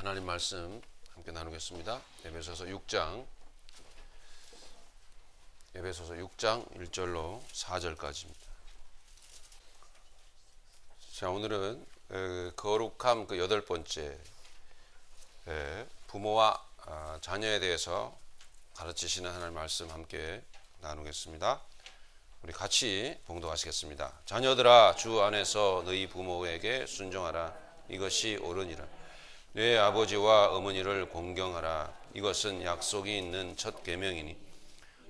하나님 말씀 함께 나누겠습니다. 에베소서 6장 1절로 4절까지입니다. 자, 오늘은 거룩함 그 8번째 부모와 자녀에 대해서 가르치시는 하나님 말씀 함께 나누겠습니다. 우리 같이 봉독하시겠습니다. 자녀들아, 주 안에서 너희 부모에게 순종하라. 이것이 옳으니라. 내 아버지와 어머니를 공경하라. 이것은 약속이 있는 첫 계명이니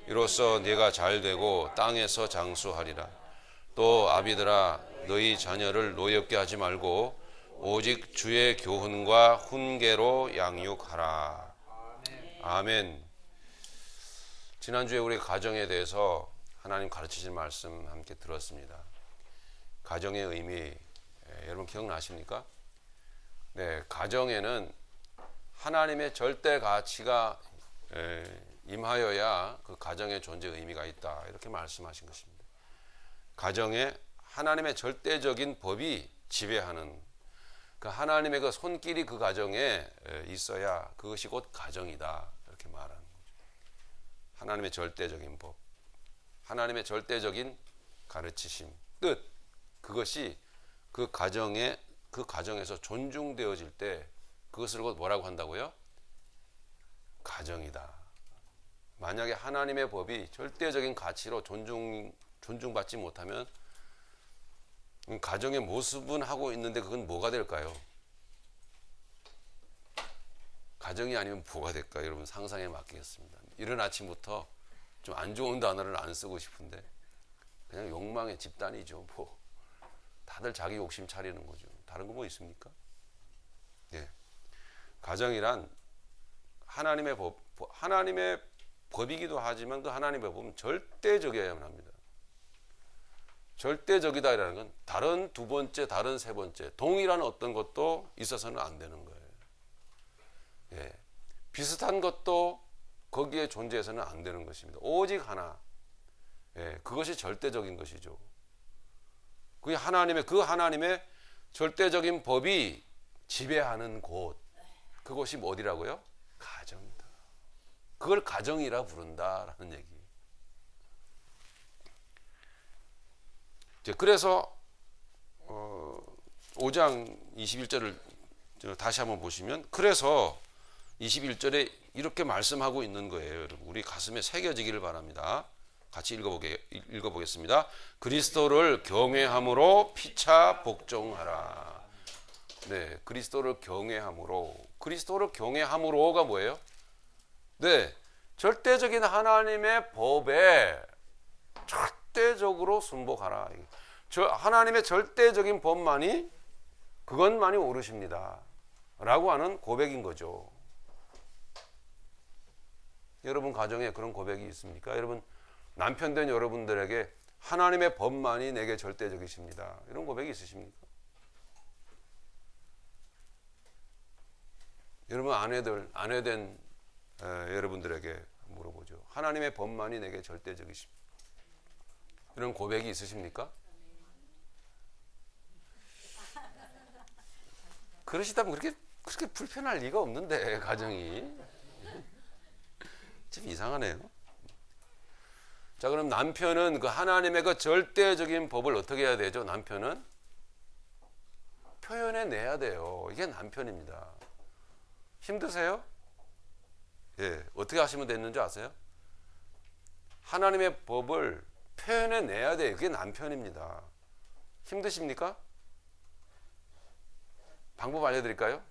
이로써 네가 잘되고 땅에서 장수하리라. 또 아비들아, 너희 자녀를 노엽게 하지 말고 오직 주의 교훈과 훈계로 양육하라. 아멘. 지난주에 우리 가정에 대해서 하나님 가르치신 말씀 함께 들었습니다. 가정의 의미, 여러분 기억나십니까? 네, 가정에는 하나님의 절대 가치가 임하여야 그 가정의 존재 의미가 있다, 이렇게 말씀하신 것입니다. 가정에 하나님의 절대적인 법이 지배하는, 그 하나님의 그 손길이 그 가정에 있어야 그것이 곧 가정이다, 이렇게 말하는 거죠. 하나님의 절대적인 법, 하나님의 절대적인 가르치심, 뜻, 그것이 그 가정에서 존중되어질 때 그것을 곧 뭐라고 한다고요? 가정이다. 만약에 하나님의 법이 절대적인 가치로 존중받지 못하면 가정의 모습은 하고 있는데 그건 뭐가 될까요? 가정이 아니면 뭐가 될까요? 여러분 상상에 맡기겠습니다. 이른 아침부터 좀 안 좋은 단어를 안 쓰고 싶은데 그냥 욕망의 집단이죠. 뭐 다들 자기 욕심 차리는 거죠. 다른 거 뭐 있습니까? 예. 가정이란 하나님의 법이기도 하지만 그 하나님의 법은 절대적이어야만 합니다. 절대적이다라는 건 다른 두 번째, 다른 세 번째, 동일한 어떤 것도 있어서는 안 되는 거예요. 예. 비슷한 것도 거기에 존재해서는 안 되는 것입니다. 오직 하나. 예. 그것이 절대적인 것이죠. 그 하나님의 절대적인 법이 지배하는 곳, 그것이 어디라고요? 가정이다. 그걸 가정이라 부른다라는 얘기. 그래서 5장 21절을 다시 한번 보시면, 그래서 21절에 이렇게 말씀하고 있는 거예요. 여러분, 우리 가슴에 새겨지기를 바랍니다. 같이 읽어보겠습니다. 그리스도를 경외함으로 피차 복종하라. 네, 그리스도를 경외함으로가 뭐예요? 네, 절대적인 하나님의 법에 절대적으로 순복하라. 하나님의 절대적인 법만이, 그것만이 옳으십니다 라고 하는 고백인 거죠. 여러분 가정에 그런 고백이 있습니까? 여러분 남편 된 여러분들에게 하나님의 법만이 내게 절대적이십니다, 이런 고백이 있으십니까? 여러분 아내 된 여러분들에게 물어보죠. 하나님의 법만이 내게 절대적이십니다, 이런 고백이 있으십니까? 그러시다면 그렇게 불편할 리가 없는데, 가정이 좀 이상하네요. 자, 그럼 남편은 그 하나님의 그 절대적인 법을 어떻게 해야 되죠? 남편은 표현해내야 돼요. 이게 남편입니다. 힘드세요? 예, 어떻게 하시면 되는 줄 아세요? 하나님의 법을 표현해내야 돼요. 그게 남편입니다. 힘드십니까? 방법 알려드릴까요?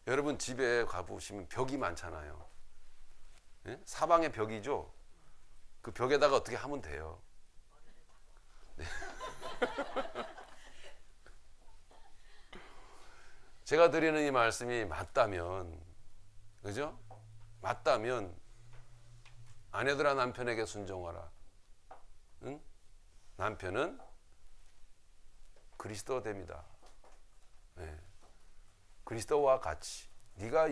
여러분 집에 가보시면 벽이 많잖아요. 예? 사방에 벽이죠. 그 벽에다가 어떻게 하면 돼요? 네. 제가 드리는 이 말씀이 맞다면, 그죠? 맞다면 아내들아, 남편에게 순종하라. 응? 남편은 그리스도 됩니다. 네. 그리스도와 같이 네가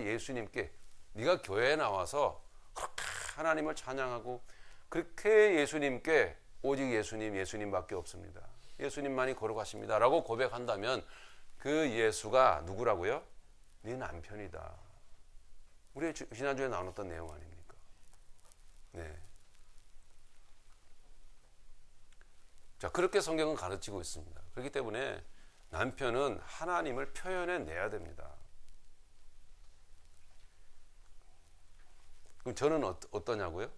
교회에 나와서 그렇게 하나님을 찬양하고 그렇게 예수님께, 오직 예수님밖에 없습니다, 예수님만이 거룩하십니다 라고 고백한다면 그 예수가 누구라고요? 네 남편이다. 우리 지난주에 나눴던 내용 아닙니까? 네. 자, 그렇게 성경은 가르치고 있습니다. 그렇기 때문에 남편은 하나님을 표현해 내야 됩니다. 그럼 저는 어떠냐고요?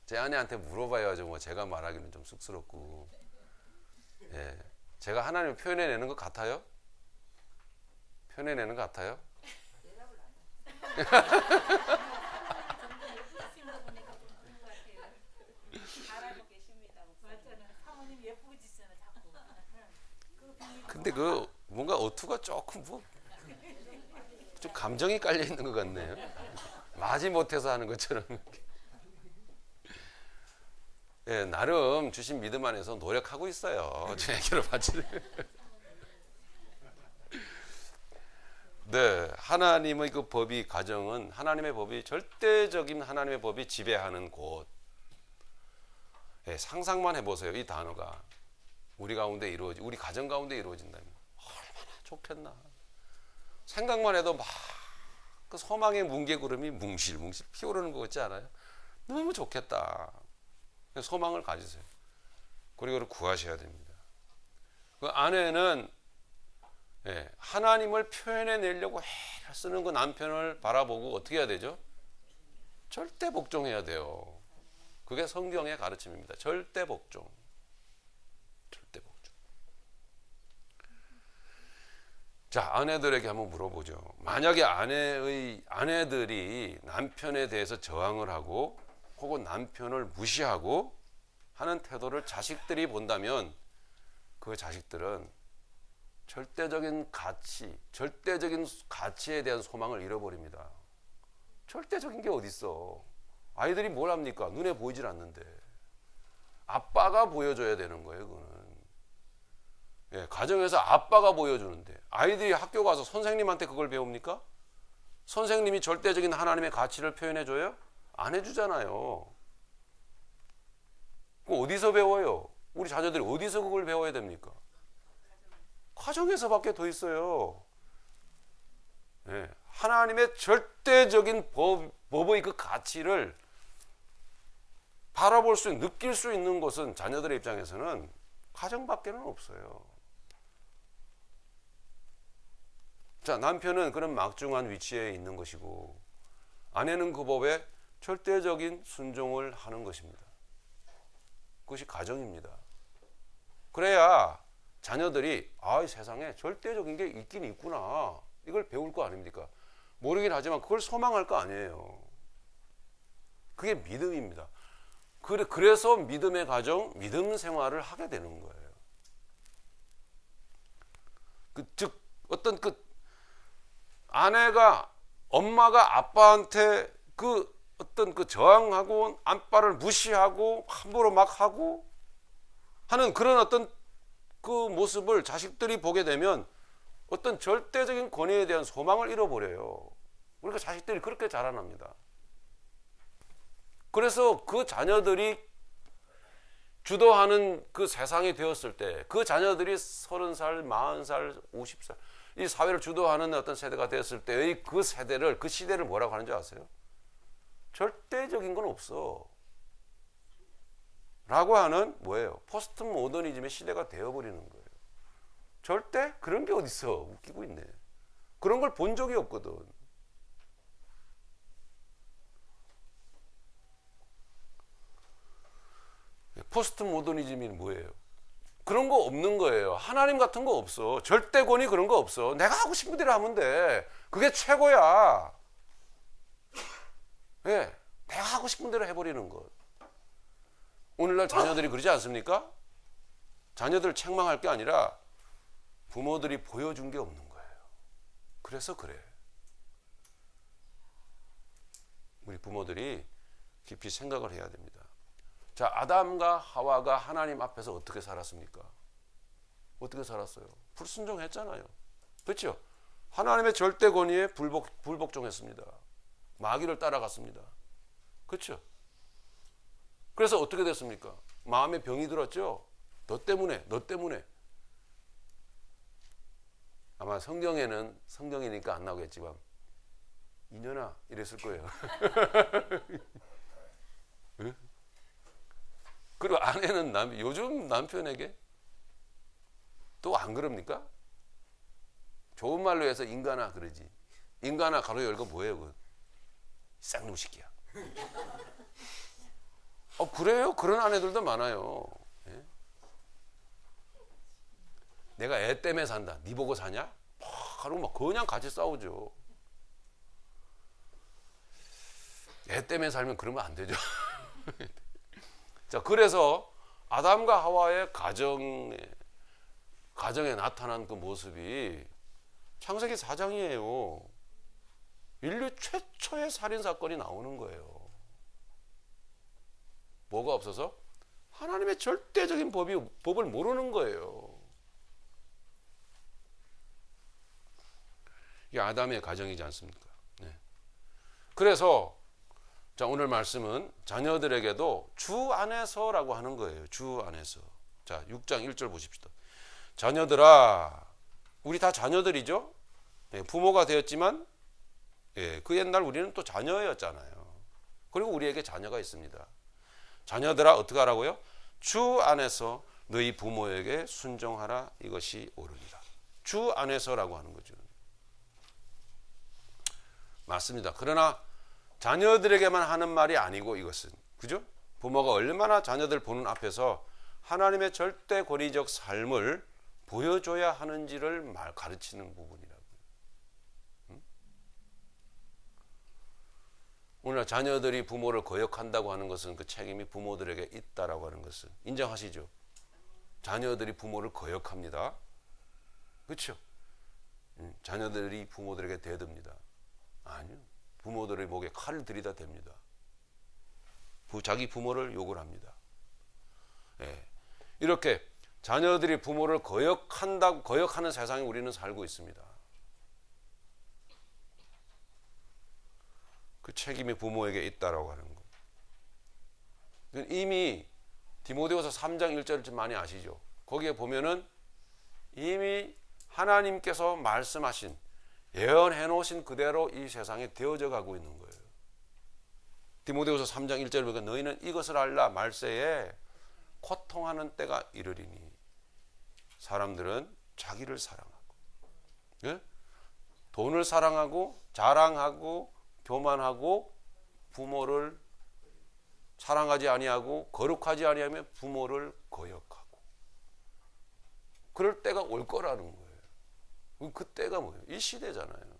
제 아내한테 물어봐야죠. 뭐 제가 말하기는 좀 쑥스럽고. 예. 제가 하나님을 표현해내는 것 같아요? 표현해내는 것 같아요? 근데 그 뭔가 어투가 조금 좀 감정이 깔려 있는 것 같네요. 마지 못해서 하는 것처럼. 예, 나름 주신 믿음 안에서 노력하고 있어요. 제 얘기를 받지. 네, 하나님의 그 법이 가정은 하나님의 법이 절대적인 하나님의 법이 지배하는 곳. 예, 상상만 해보세요. 이 단어가 우리 가운데 우리 가정 가운데 이루어진다면 얼마나 좋겠나. 생각만 해도 막 그 소망의 뭉게구름이 뭉실뭉실 피어오르는 것 같지 않아요? 너무 좋겠다. 소망을 가지세요. 그리고 그걸 구하셔야 됩니다. 그 아내는 하나님을 표현해 내려고 쓰는 그 남편을 바라보고 어떻게 해야 되죠? 절대 복종해야 돼요. 그게 성경의 가르침입니다. 절대 복종. 절대 복종. 자, 아내들에게 한번 물어보죠. 만약에 아내들이 남편에 대해서 저항을 하고 혹은 남편을 무시하고 하는 태도를 자식들이 본다면 그 자식들은 절대적인 가치에 대한 소망을 잃어버립니다. 절대적인 게 어디 있어? 아이들이 뭘 합니까? 눈에 보이질 않는데. 아빠가 보여줘야 되는 거예요, 그거는. 예, 가정에서 아빠가 보여주는데 아이들이 학교 가서 선생님한테 그걸 배웁니까? 선생님이 절대적인 하나님의 가치를 표현해줘요? 안 해주잖아요. 그럼 어디서 배워요? 우리 자녀들이 어디서 그걸 배워야 됩니까? 가정에서밖에 더 있어요. 네. 하나님의 절대적인 법의 그 가치를 바라볼 수 있는, 느낄 수 있는 것은 자녀들의 입장에서는 가정밖에는 없어요. 자, 남편은 그런 막중한 위치에 있는 것이고 아내는 그 법에 절대적인 순종을 하는 것입니다. 그것이 가정입니다. 그래야 자녀들이 이 세상에 절대적인 게 있긴 있구나. 이걸 배울 거 아닙니까? 모르긴 하지만 그걸 소망할 거 아니에요. 그게 믿음입니다. 그래서 믿음의 가정, 믿음 생활을 하게 되는 거예요. 즉 어떤 아내가 엄마가 아빠한테 어떤 저항하고 아빠를 무시하고 함부로 막 하고 하는 그런 어떤 그 모습을 자식들이 보게 되면 어떤 절대적인 권위에 대한 소망을 잃어버려요. 그러니까 자식들이 그렇게 자라납니다. 그래서 그 자녀들이 주도하는 그 세상이 되었을 때 그 자녀들이 30살, 40살, 50살 이 사회를 주도하는 어떤 세대가 되었을 때의 그 시대를 뭐라고 하는지 아세요? 절대적인 건 없어. 라고 하는 뭐예요? 포스트 모더니즘의 시대가 되어버리는 거예요. 절대 그런 게 어딨어. 웃기고 있네. 그런 걸 본 적이 없거든. 포스트 모더니즘이 뭐예요? 그런 거 없는 거예요. 하나님 같은 거 없어. 절대권이 그런 거 없어. 내가 하고 싶은 대로 하면 돼. 그게 최고야. 네, 내가 하고 싶은 대로 해버리는 것. 오늘날 자녀들이 그러지 않습니까? 자녀들 책망할 게 아니라 부모들이 보여준 게 없는 거예요. 그래서 그래. 우리 부모들이 깊이 생각을 해야 됩니다. 자, 아담과 하와가 하나님 앞에서 어떻게 살았습니까? 어떻게 살았어요? 불순종했잖아요. 그렇죠? 하나님의 절대 권위에 불복종했습니다. 마귀를 따라갔습니다. 그렇죠? 그래서 어떻게 됐습니까? 마음에 병이 들었죠? 너 때문에. 아마 성경이니까 안 나오겠지만 이년아 이랬을 거예요. 응? 그리고 아내는 요즘 남편에게 또 안 그럽니까? 좋은 말로 해서 인간아 그러지. 인간아 가로 열고 뭐예요? 그 쌍놈 새끼야. 그래요? 그런 아내들도 많아요. 예? 내가 애 때문에 산다. 네 보고 사냐? 그러고 막 그냥 같이 싸우죠. 애 때문에 살면 그러면 안 되죠. 자, 그래서 아담과 하와의 가정에 나타난 그 모습이 창세기 4장이에요. 인류 최초의 살인 사건이 나오는 거예요. 뭐가 없어서? 하나님의 절대적인 법을 모르는 거예요. 이게 아담의 가정이지 않습니까? 네. 그래서 자, 오늘 말씀은 자녀들에게도 주 안에서라고 하는 거예요. 주 안에서. 자, 6장 1절 보십시다. 자녀들아, 우리 다 자녀들이죠? 예, 부모가 되었지만 그 옛날 우리는 또 자녀였잖아요. 그리고 우리에게 자녀가 있습니다. 자녀들아 어떻게 하라고요? 주 안에서 너희 부모에게 순종하라. 이것이 옳으니라. 주 안에서라고 하는 거죠. 맞습니다. 그러나 자녀들에게만 하는 말이 아니고 이것은, 그죠? 부모가 얼마나 자녀들 보는 앞에서 하나님의 절대 권위적 삶을 보여줘야 하는지를 가르치는 부분이라고요. 오늘 자녀들이 부모를 거역한다고 하는 것은 그 책임이 부모들에게 있다라고 하는 것을 인정하시죠? 자녀들이 부모를 거역합니다. 그렇죠? 자녀들이 부모들에게 대듭니다. 아니요. 부모들의 목에 칼을 들이다 댑니다. 자기 부모를 욕을 합니다. 예. 이렇게 자녀들이 부모를 거역하는 세상에 우리는 살고 있습니다. 그 책임이 부모에게 있다라고 하는 거. 이미 디모데후서 3장 1절을 좀 많이 아시죠? 거기에 보면은 이미 하나님께서 말씀하신 예언해 놓으신 그대로 이 세상에 되어져 가고 있는 거예요. 디모데후서 3장 1절을 보니까 너희는 이것을 알라. 말세에 고통하는 때가 이르리니 사람들은 자기를 사랑하고, 예? 돈을 사랑하고 자랑하고 교만하고 부모를 사랑하지 아니하고 거룩하지 아니하며 부모를 거역하고, 그럴 때가 올 거라는 거예요. 그 때가 뭐예요? 이 시대잖아요.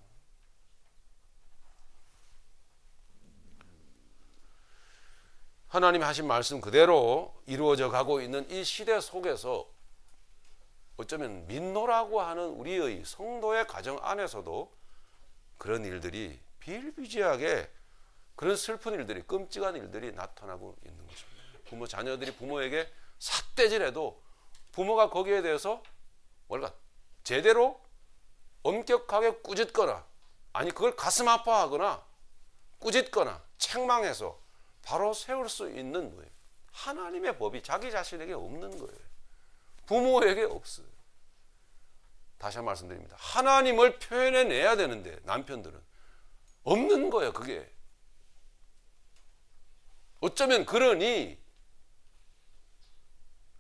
하나님이 하신 말씀 그대로 이루어져 가고 있는 이 시대 속에서 어쩌면 민노라고 하는 우리의 성도의 가정 안에서도 그런 일들이 비일비재하게, 그런 슬픈 일들이, 끔찍한 일들이 나타나고 있는 것입니다. 자녀들이 부모에게 삿대질해도 부모가 거기에 대해서 뭔가 제대로 엄격하게 꾸짖거나, 아니 그걸 가슴 아파하거나 꾸짖거나 책망해서 바로 세울 수 있는 거예요. 하나님의 법이 자기 자신에게 없는 거예요. 부모에게 없어요. 다시 한번 말씀드립니다. 하나님을 표현해내야 되는데 남편들은 없는 거예요. 그게 어쩌면 그러니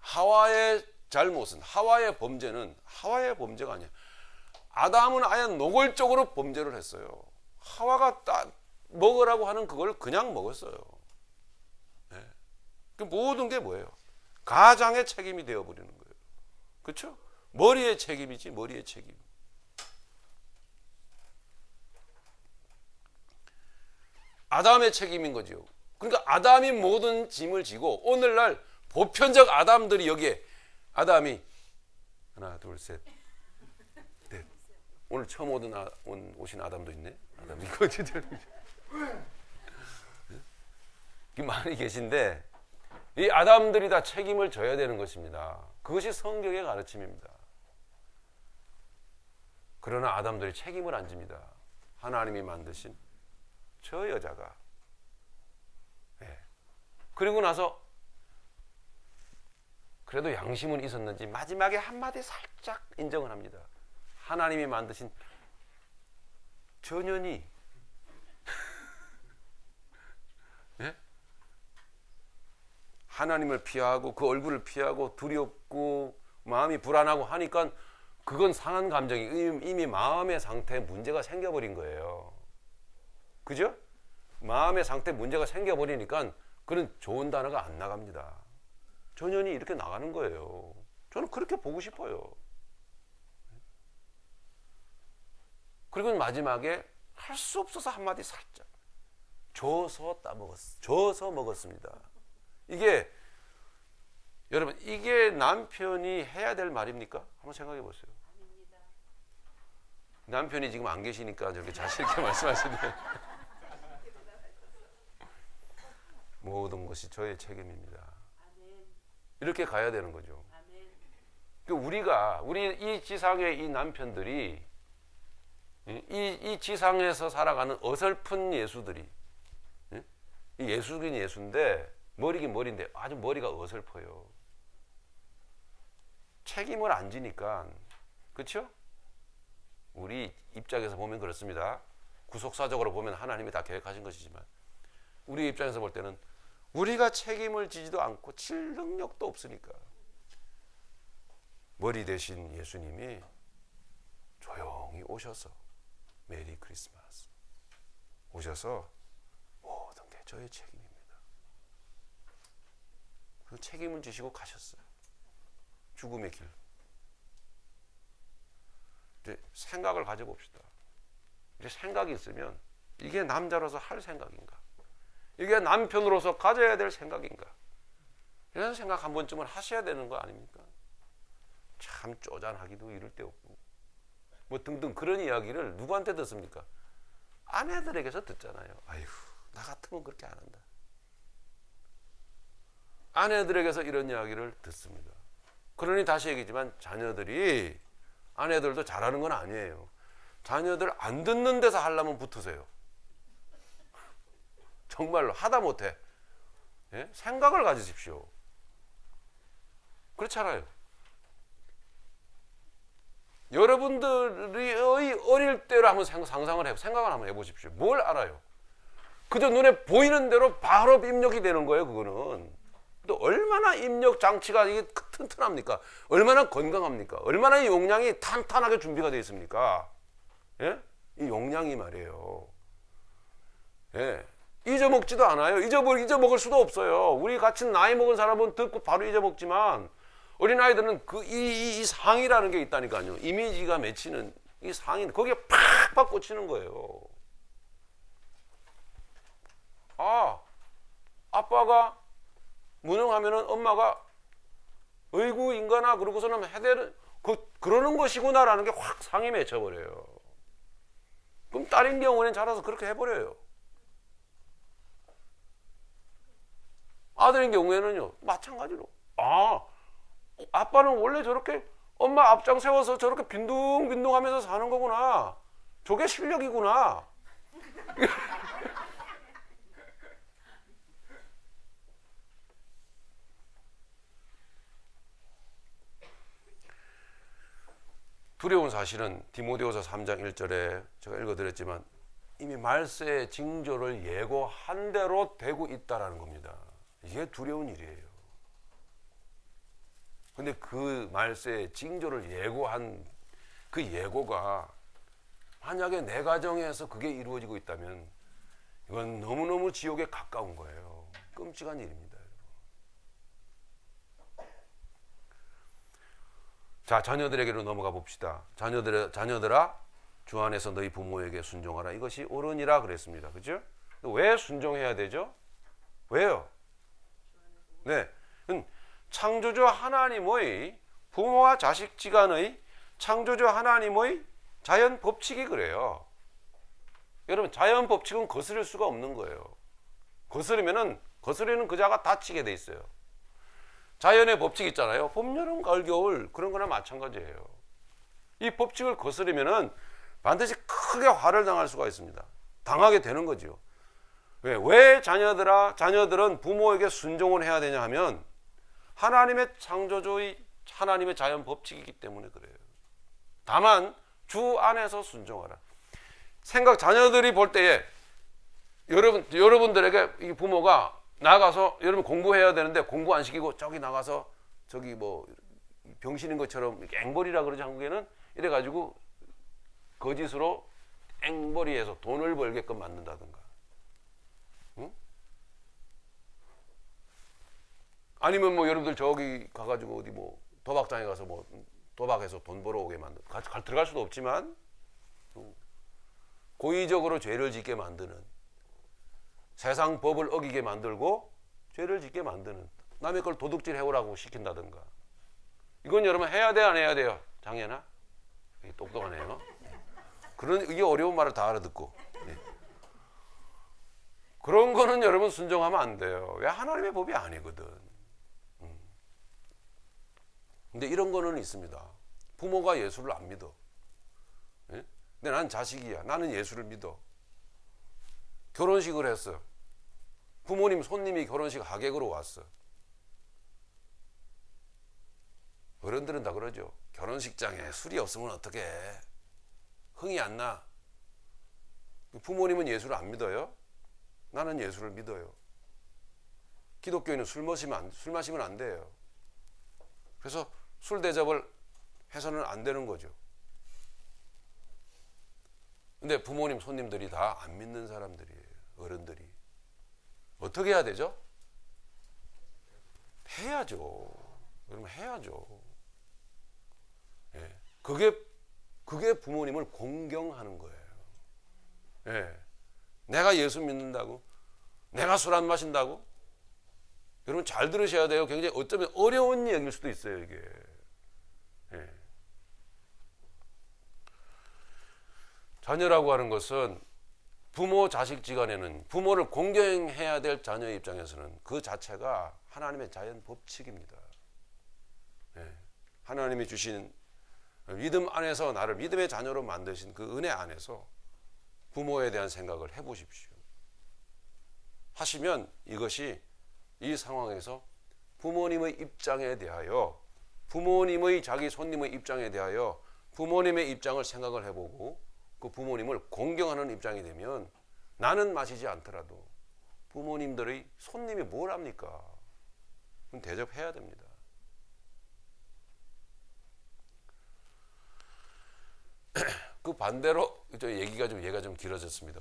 하와의 잘못은, 하와의 범죄는 하와의 범죄가 아니야. 아담은 아예 노골적으로 범죄를 했어요. 하와가 먹으라고 하는 그걸 그냥 먹었어요. 네. 그 모든 게 뭐예요? 가장의 책임이 되어버리는 거예요. 그렇죠? 머리의 책임이지, 머리의 책임. 아담의 책임인 거죠. 그러니까 아담이 모든 짐을 지고, 오늘날 보편적 아담들이 여기에, 아담이 하나 둘 셋 넷, 오늘 처음 오신 아담도 있네. 아담 이거 진짜 많이 계신데, 이 아담들이 다 책임을 져야 되는 것입니다. 그것이 성경의 가르침입니다. 그러나 아담들이 책임을 안 집니다. 하나님이 만드신 저 여자가. 네. 그리고 나서 그래도 양심은 있었는지 마지막에 한마디 살짝 인정을 합니다. 하나님이 만드신 전현이 예? 하나님을 피하고 그 얼굴을 피하고 두렵고 마음이 불안하고 하니까 그건 상한 감정이 이미 마음의 상태에 문제가 생겨버린 거예요. 그죠? 마음의 상태에 문제가 생겨버리니까 그런 좋은 단어가 안 나갑니다. 전현이 이렇게 나가는 거예요. 저는 그렇게 보고 싶어요. 그리고 마지막에 할 수 없어서 한마디 살짝 줘서 따먹었어. 줘서 먹었습니다. 이게 여러분 이게 남편이 해야 될 말입니까? 한번 생각해 보세요. 남편이 지금 안 계시니까 저렇게 자신 있게 말씀하시네. 모든 것이 저의 책임입니다. 이렇게 가야 되는 거죠. 우리 이 지상의 이 남편들이 이 지상에서 살아가는 어설픈 예수들이 이 예수긴 예수인데 머리긴 머리인데 아주 머리가 어설퍼요. 책임을 안 지니까 그렇죠? 우리 입장에서 보면 그렇습니다. 구속사적으로 보면 하나님이 다 계획하신 것이지만 우리 입장에서 볼 때는 우리가 책임을 지지도 않고 칠 능력도 없으니까 머리 대신 예수님이 조용히 오셔서 메리 크리스마스 오셔서 모든 게 저의 책임입니다. 그 책임을 지시고 가셨어요. 죽음의 길. 이제 생각을 가져봅시다. 이제 생각이 있으면 이게 남자로서 할 생각인가? 이게 남편으로서 가져야 될 생각인가? 이런 생각 한 번쯤은 하셔야 되는 거 아닙니까? 참 쪼잔하기도 이럴 데 없고 뭐 등등 그런 이야기를 누구한테 듣습니까? 아내들에게서 듣잖아요. 아휴 나 같으면 그렇게 안 한다. 아내들에게서 이런 이야기를 듣습니다. 그러니 다시 얘기지만 자녀들이 아내들도 잘하는 건 아니에요. 자녀들 안 듣는 데서 하려면 붙으세요. 정말로 하다 못해. 예? 생각을 가지십시오. 그렇잖아요. 여러분들이 어릴 때로 한번 생각을 한번 해보십시오. 뭘 알아요? 그저 눈에 보이는 대로 바로 입력이 되는 거예요. 그거는. 또 얼마나 입력 장치가 이게 튼튼합니까? 얼마나 건강합니까? 얼마나 이 용량이 탄탄하게 준비가 되어 있습니까? 예? 이 용량이 말이에요. 예. 잊어먹지도 않아요. 잊어먹을 수도 없어요. 우리 같이 나이 먹은 사람은 듣고 바로 잊어먹지만 어린아이들은 이 상이라는 게 있다니까요. 이미지가 맺히는 이 상이 거기에 팍팍 꽂히는 거예요. 아, 아빠가 무능하면은 엄마가 어이구 인간아 그러고서는 해대는 그러는 것이구나라는 게 확 상이 맺혀버려요. 그럼 딸인 경우는 자라서 그렇게 해버려요. 아들인 경우에는요 마찬가지로 아빠는 원래 저렇게 엄마 앞장 세워서 저렇게 빈둥빈둥하면서 사는 거구나. 저게 실력이구나. 두려운 사실은 디모데후서 3장 1절에 제가 읽어드렸지만 이미 말세의 징조를 예고한 대로 되고 있다라는 겁니다. 이게 두려운 일이에요. 근데 그 말세의 징조를 예고한 그 예고가 만약에 내 가정에서 그게 이루어지고 있다면 이건 너무너무 지옥에 가까운 거예요. 끔찍한 일입니다. 자, 자녀들에게로 넘어가 봅시다. 자녀들아 주 안에서 너희 부모에게 순종하라. 이것이 옳으니라 그랬습니다. 그죠? 왜 순종해야 되죠? 왜요? 네. 창조주 하나님의 부모와 자식지간의 창조주 하나님의 자연 법칙이 그래요. 여러분 자연 법칙은 거스릴 수가 없는 거예요. 거스리는 그 자가 다치게 돼 있어요. 자연의 법칙 있잖아요. 봄, 여름, 가을, 겨울 그런 거나 마찬가지예요. 이 법칙을 거스르면은 반드시 크게 화를 당할 수가 있습니다. 당하게 되는 거죠. 왜 자녀들은 부모에게 순종을 해야 되냐 하면 하나님의 창조주의 하나님의 자연 법칙이기 때문에 그래요. 다만 주 안에서 순종하라. 자녀들이 볼 때에 여러분들에게 이 부모가 나가서 여러분 공부해야 되는데 공부 안 시키고 저기 나가서 저기 뭐 병신인 것처럼 앵벌이라 그러죠, 한국에는. 이래가지고 거짓으로 앵벌이해서 돈을 벌게끔 만든다든가. 응? 아니면 뭐 여러분들 저기 가가지고 어디 뭐 도박장에 가서 뭐 도박해서 돈 벌어오게 들어갈 수도 없지만 고의적으로 죄를 짓게 만드는, 세상 법을 어기게 만들고 죄를 짓게 만드는, 남의 걸 도둑질 해오라고 시킨다든가. 이건 여러분 해야 돼, 안 해야 돼요? 장애나? 똑똑하네요. 이게 어려운 말을 다 알아듣고. 네. 그런 거는 여러분 순종하면 안 돼요. 왜? 하나님의 법이 아니거든. 근데 이런 거는 있습니다. 부모가 예수를 안 믿어. 네? 근데 난 자식이야. 나는 예수를 믿어. 결혼식을 했어. 부모님 손님이 결혼식 하객으로 왔어. 어른들은 다 그러죠. 결혼식장에 술이 없으면 어떡해. 흥이 안 나. 부모님은 예수를 안 믿어요? 나는 예수를 믿어요. 기독교인은 술 마시면 안 돼요. 그래서 술 대접을 해서는 안 되는 거죠. 근데 부모님 손님들이 다 안 믿는 사람들이에요. 어른들이. 어떻게 해야 되죠? 해야죠. 그러면 해야죠. 예. 그게 부모님을 공경하는 거예요. 예. 내가 예수 믿는다고? 내가 술 안 마신다고? 여러분 잘 들으셔야 돼요. 굉장히 어쩌면 어려운 얘기일 수도 있어요, 이게. 예. 자녀라고 하는 것은 부모 자식지간에는 부모를 공경해야 될 자녀의 입장에서는 그 자체가 하나님의 자연 법칙입니다. 예. 하나님이 주신 믿음 안에서 나를 믿음의 자녀로 만드신 그 은혜 안에서 부모에 대한 생각을 해보십시오. 하시면 이것이 이 상황에서 부모님의 입장에 대하여, 부모님의 자기 손님의 입장에 대하여 부모님의 입장을 생각을 해보고 그 부모님을 공경하는 입장이 되면 나는 마시지 않더라도 부모님들의 손님이 뭘 합니까? 그럼 대접해야 됩니다. 그 반대로 얘가 좀 길어졌습니다.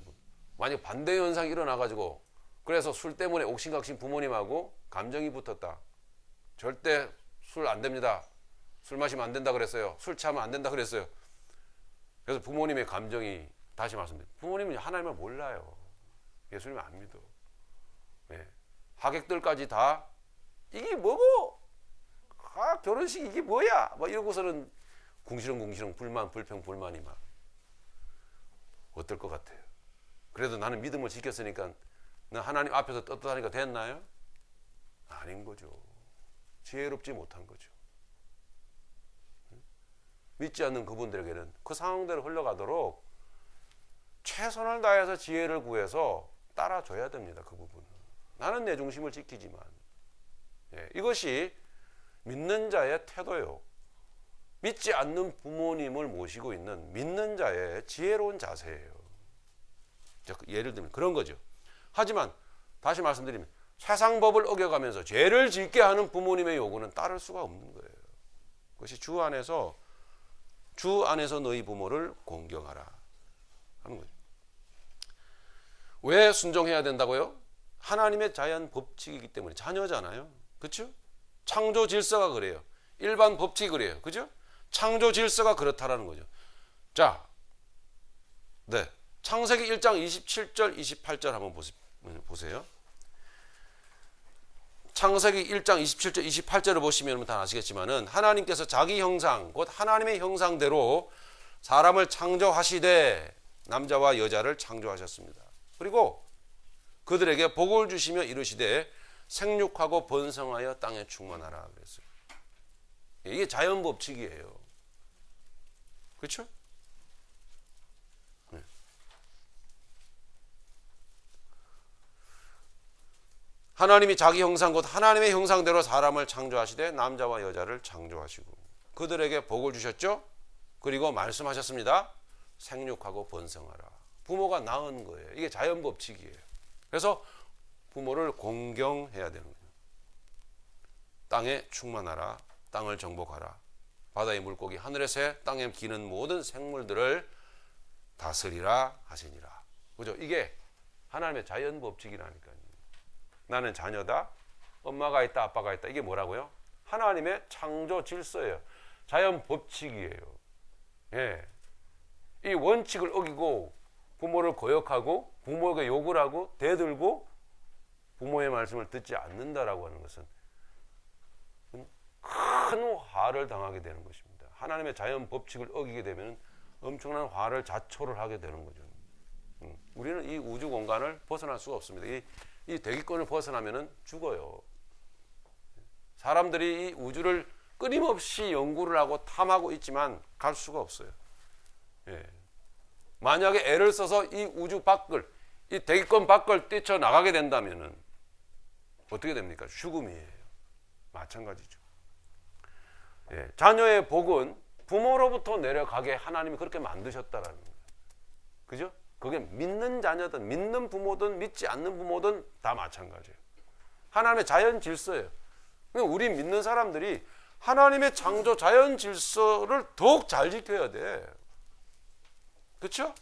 만약 반대 현상이 일어나가지고 그래서 술 때문에 옥신각신 부모님하고 감정이 붙었다. 절대 술 안 됩니다. 술 마시면 안 된다 그랬어요. 술 취하면 안 된다 그랬어요. 그래서 부모님의 감정이, 다시 말씀드립니다. 부모님은 하나님을 몰라요. 예수님을 안 믿어. 네. 하객들까지 다 이게 뭐고? 결혼식 이게 뭐야? 막 이러고서는 궁시렁궁시렁 불평불만이 막. 어떨 것 같아요? 그래도 나는 믿음을 지켰으니까 나 하나님 앞에서 떳떳하니까 됐나요? 아닌 거죠. 지혜롭지 못한 거죠. 믿지 않는 그분들에게는 그 상황대로 흘러가도록 최선을 다해서 지혜를 구해서 따라줘야 됩니다. 그 부분은. 나는 내 중심을 지키지만. 예, 이것이 믿는 자의 태도요. 믿지 않는 부모님을 모시고 있는 믿는 자의 지혜로운 자세예요. 예를 들면 그런 거죠. 하지만 다시 말씀드리면 세상 법을 어겨가면서 죄를 짓게 하는 부모님의 요구는 따를 수가 없는 거예요. 그것이 주 안에서 너희 부모를 공경하라 하는 거죠. 왜 순종해야 된다고요? 하나님의 자연 법칙이기 때문에. 자녀잖아요. 그렇죠? 창조 질서가 그래요. 일반 법칙이 그래요. 그죠? 창조 질서가 그렇다라는 거죠. 자, 네. 창세기 1장 27절, 28절 한번 보세요. 창세기 1장 27절, 28절을 보시면 다 아시겠지만은 하나님께서 자기 형상, 곧 하나님의 형상대로 사람을 창조하시되 남자와 여자를 창조하셨습니다. 그리고 그들에게 복을 주시며 이르시되 생육하고 번성하여 땅에 충만하라 그랬어요. 이게 자연 법칙이에요. 그렇죠? 네. 하나님이 자기 형상 곧 하나님의 형상대로 사람을 창조하시되 남자와 여자를 창조하시고 그들에게 복을 주셨죠. 그리고 말씀하셨습니다. 생육하고 번성하라. 부모가 낳은 거예요. 이게 자연 법칙이에요. 그래서 부모를 공경해야 되는 거예요. 땅에 충만하라. 땅을 정복하라. 바다의 물고기, 하늘의 새, 땅에 기는 모든 생물들을 다스리라 하시니라. 그죠? 이게 하나님의 자연 법칙이라니까요. 나는 자녀다. 엄마가 있다, 아빠가 있다. 이게 뭐라고요? 하나님의 창조 질서예요. 자연 법칙이에요. 예. 이 원칙을 어기고 부모를 거역하고 부모에게 욕을 하고 대들고 부모의 말씀을 듣지 않는다라고 하는 것은 큰 화를 당하게 되는 것입니다. 하나님의 자연 법칙을 어기게 되면 엄청난 화를 자초를 하게 되는 거죠. 우리는 이 우주 공간을 벗어날 수가 없습니다. 이 대기권을 벗어나면 죽어요. 사람들이 이 우주를 끊임없이 연구를 하고 탐하고 있지만 갈 수가 없어요. 예. 만약에 애를 써서 이 우주 밖을, 이 대기권 밖을 뛰쳐나가게 된다면 어떻게 됩니까? 죽음이에요. 마찬가지죠. 예. 자녀의 복은 부모로부터 내려가게 하나님이 그렇게 만드셨다라는 거예요. 그죠? 그게 믿는 자녀든 믿는 부모든 믿지 않는 부모든 다 마찬가지예요. 하나님의 자연 질서예요. 우리 믿는 사람들이 하나님의 창조 자연 질서를 더욱 잘 지켜야 돼. 그렇죠?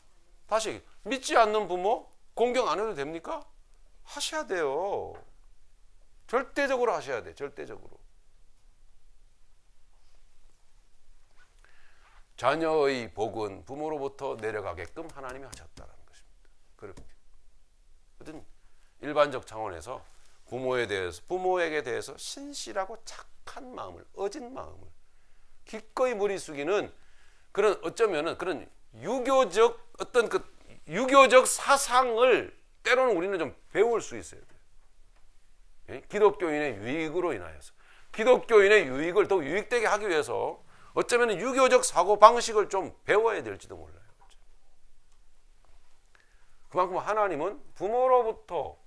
다시 믿지 않는 부모 공경 안 해도 됩니까? 하셔야 돼요. 절대적으로 하셔야 돼. 절대적으로. 자녀의 복은 부모로부터 내려가게끔 하나님이 하셨다는 것입니다. 그렇게. 어떤 일반적 차원에서 부모에게 대해서 신실하고 착한 마음을, 어진 마음을 기꺼이 무리 수기는 그런 어쩌면은 그런 유교적 어떤 그 유교적 사상을 때로는 우리는 좀 배울 수 있어야 돼요. 예? 기독교인의 유익으로 인하여서 기독교인의 유익을 더 유익되게 하기 위해서 어쩌면 유교적 사고 방식을 좀 배워야 될지도 몰라요. 그만큼 하나님은 부모로부터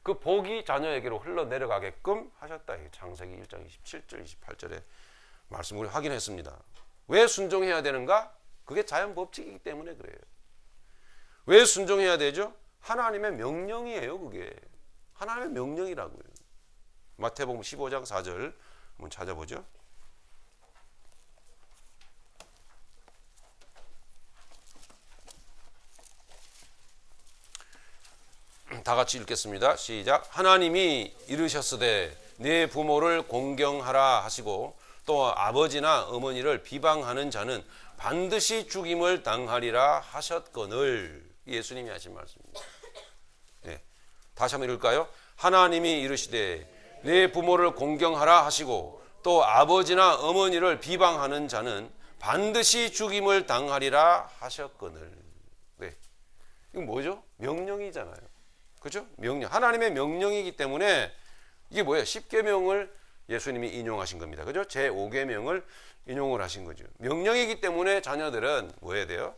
그 복이 자녀에게로 흘러내려가게끔 하셨다. 창세기 1장 27절 28절에 말씀 우리 확인했습니다. 왜 순종해야 되는가? 그게 자연 법칙이기 때문에 그래요. 왜 순종해야 되죠? 하나님의 명령이에요. 그게 하나님의 명령이라고요. 마태복음 15장 4절 한번 찾아보죠. 다 같이 읽겠습니다. 시작. 하나님이 이르셨으되 네 부모를 공경하라 하시고 또 아버지나 어머니를 비방하는 자는 반드시 죽임을 당하리라 하셨거늘. 예수님이 하신 말씀입니다. 네. 다시 한번 읽을까요? 하나님이 이르시되 네 부모를 공경하라 하시고 또 아버지나 어머니를 비방하는 자는 반드시 죽임을 당하리라 하셨거늘. 네. 이건 뭐죠? 명령이잖아요. 그죠? 명령. 하나님의 명령이기 때문에 이게 뭐예요? 10계명을 예수님이 인용하신 겁니다. 그죠? 제5계명을 인용을 하신 거죠. 명령이기 때문에 자녀들은 뭐 해야 돼요?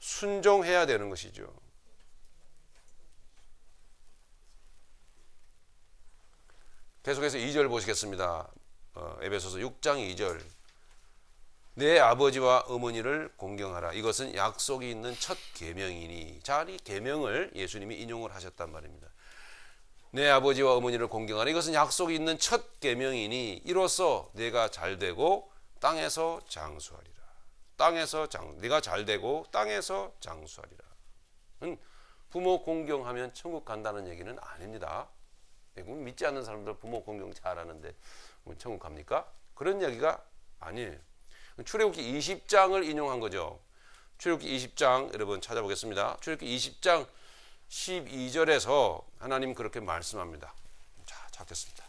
순종해야 되는 것이죠. 계속해서 2절 보시겠습니다. 에베소서 6장 2절. 내 아버지와 어머니를 공경하라. 이것은 약속이 있는 첫 계명이니. 자, 이 계명을 예수님이 인용을 하셨단 말입니다. 내 아버지와 어머니를 공경하라. 이것은 약속이 있는 첫 계명이니 이로써 내가 잘되고 땅에서 장수하리라. 네가 잘되고 땅에서 장수하리라. 부모 공경하면 천국 간다는 얘기는 아닙니다. 믿지 않는 사람들 부모 공경 잘하는데 천국 갑니까? 그런 얘기가 아니에요. 출애굽기 20장을 인용한 거죠. 출애굽기 20장 여러분 찾아보겠습니다. 출애굽기 20장 12절에서 하나님 그렇게 말씀합니다. 자, 찾겠습니다.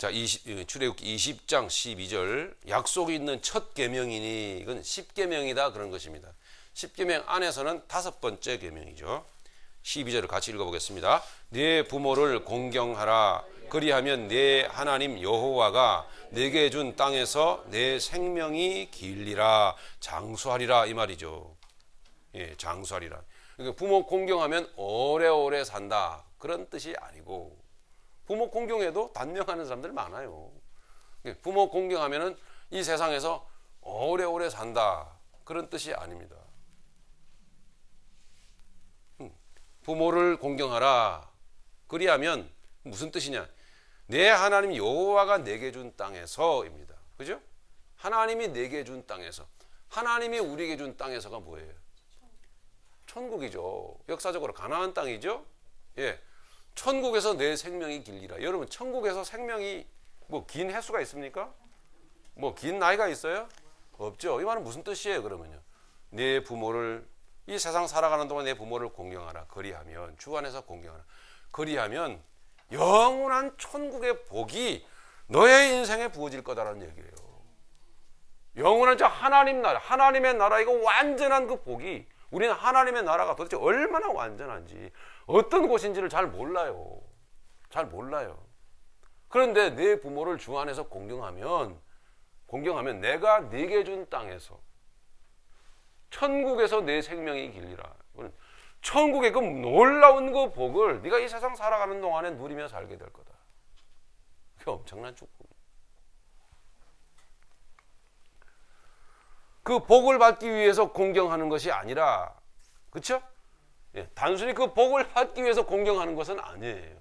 자, 출애굽기 20장 12절. 약속이 있는 첫 계명이니 이건 10계명이다 그런 것입니다. 10계명 안에서는 5번째 계명이죠. 12절을 같이 읽어보겠습니다. 네 부모를 공경하라. 그리하면 내 하나님 여호와가 내게 준 땅에서 내 생명이 길리라. 장수하리라 이 말이죠. 예, 장수하리라. 그러니까 부모 공경하면 오래오래 산다 그런 뜻이 아니고, 부모 공경해도 단명하는 사람들 많아요. 부모 공경하면은 이 세상에서 오래오래 산다 그런 뜻이 아닙니다. 부모를 공경하라. 그리하면 무슨 뜻이냐? 내 하나님 여호와가 내게 준 땅에서입니다. 그죠? 하나님이 내게 준 땅에서. 하나님이 우리에게 준 땅에서가 뭐예요? 천국이죠. 역사적으로 가나안 땅이죠. 예, 천국에서 내 생명이 길리라. 여러분, 천국에서 생명이 뭐 긴 횟수가 있습니까? 뭐 긴 나이가 있어요? 없죠. 이 말은 무슨 뜻이에요? 그러면요, 내 부모를, 이 세상 살아가는 동안 내 부모를 공경하라. 그리하면, 주 안에서 공경하라. 그리하면 영원한 천국의 복이 너의 인생에 부어질 거다라는 얘기예요. 영원한 저 하나님 나라, 하나님의 나라, 이거 완전한 그 복이, 우리는 하나님의 나라가 도대체 얼마나 완전한지, 어떤 곳인지를 잘 몰라요. 잘 몰라요. 그런데 내 부모를 주 안에서 공경하면 내가 네게 준 땅에서, 천국에서 내 생명이 길리라. 천국의 그 놀라운 그 복을 네가 이 세상 살아가는 동안에 누리며 살게 될 거다. 그게 엄청난 축복입니다. 그 복을 받기 위해서 공경하는 것이 아니라, 그렇죠? 예, 단순히 그 복을 받기 위해서 공경하는 것은 아니에요.